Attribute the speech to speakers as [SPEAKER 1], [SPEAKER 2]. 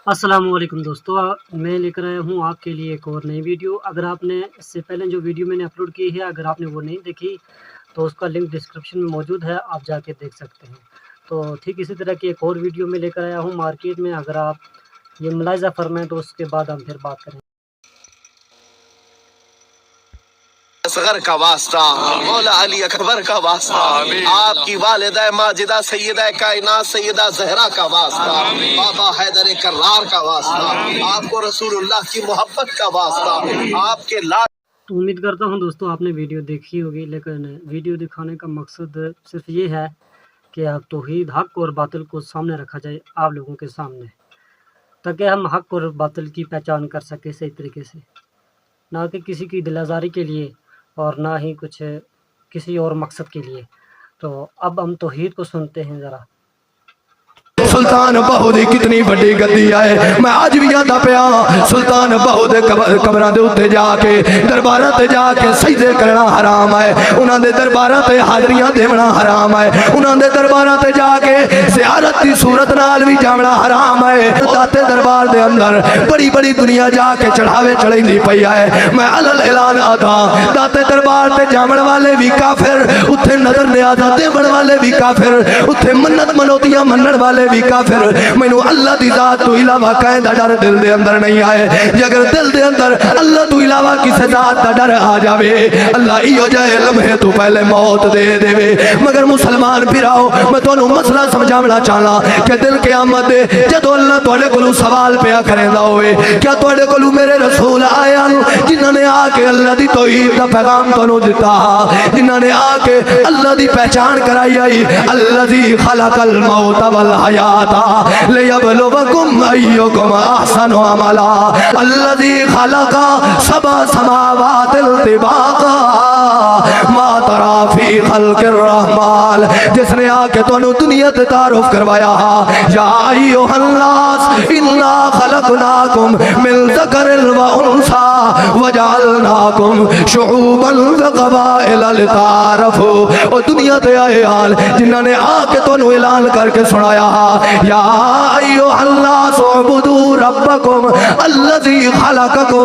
[SPEAKER 1] अस्सलाम वालेकुम दोस्तों, मैं लेकर आया हूँ आपके लिए एक और नई वीडियो। अगर आपने इससे पहले जो वीडियो मैंने अपलोड की है, अगर आपने वो नहीं देखी तो उसका लिंक डिस्क्रिप्शन में मौजूद है, आप जाके देख सकते हैं। तो ठीक इसी तरह की एक और वीडियो मैं लेकर आया हूँ मार्केट में। अगर आप ये मुलाहिज़ा फरमाएँ तो उसके बाद हम फिर बात करें।
[SPEAKER 2] असगर का वास्ता, मौला अली अकबर का वास्ता, आपकी वालिदा माजिदा सैयदा कायनात सैयदा ज़हरा का वास्ता, बाबा हैदर कर्रार का वास्ता, आपको रसूलुल्लाह की मोहब्बत का वास्ता, आपके लाड।
[SPEAKER 1] तो उम्मीद करता हूँ दोस्तों आपने वीडियो देखी होगी, लेकिन वीडियो दिखाने का मकसद सिर्फ ये है कि आप तौहीद, हक़ और बातिल को सामने रखा जाए आप लोगों के सामने, ताकि हम हक़ और बातिल की पहचान कर सकें सही तरीके से, ना कि किसी की दिल आज़ारी के लिए और ना ही कुछ किसी और मकसद के लिए। तो अब हम तौहीद को सुनते हैं ज़रा।
[SPEAKER 3] सुल्तान बाहू दी कितनी बड़ी गद्दी है। मैं आज भी याद पिया सुल्तान बाहू दे कबरां दे उत्ते जाके दरबारां ते जाके सजदे करना हराम है। उन्हां दे दरबारां ते हाज़रियां देवना हराम है। उन्हां दे दरबारां ते जाके ज़ियारत दी सूरत नाल भी जावना हराम है। दाते दरबार दे अंदर बड़ी बड़ी दुनिया जाके चढ़ावे चढ़ाईंदी पई है। मैं अलल ऐलान आदा दाते दरबार ते जावण वाले भी काफिर, उत्थे नजर न्याज़ा देवण वाले भी काफिर, उत्थे मन्नत मनौतियां मनण वाले भी काफिर। मैनू अल्लाह दी जात तो इलावा कहीं दा डर दिल दे अंदर नहीं आए। जे अगर दिल दे अंदर अल्लाह तो इलावा किसी जात दा डर आ जावे, अल्लाह इहो जाए लम्हे तो पहले मौत दे देवे। मगर मुसलमान फिराओ, मैं तुहानू मसला समझावना चाहना कि दिल क़यामत दे जदों अल्लाह तुहाडे कोलों सवाल पिया करेंदा होवे, क्या तुहाडे कोलों मेरे रसूल आया जिन्हां ने आके अल्लाह दी तौहीद दा पैगाम तुहानू दिता, जिन्हां ने आके अल्लाह दी पहचान कराई आई। अल्लज़ी खलक़ल मौत वल हयाता लियब्लुवकुम अय्युकुम अहसनु अमला। अल्लज़ी खलक़ा सबअ समावातिल तिबाक़ा मा तरा फी खल्क़िर रहमान, जिसने आके तुहानू दुनिया ते तारुफ करवाया। या अय्युहन नास इन्ना खलक़नाकुम मिन ज़करिन व उन्सा वजअलनाकुम शुऊबन व क़बाइल लितारफू। और दुनिया ते आए हाल जिन्हां ने आके तुहानू ऐलान करके सुनाया, या अय्युहन नास उबुदू रब्बकुम अल्लज़ी खलक़कुम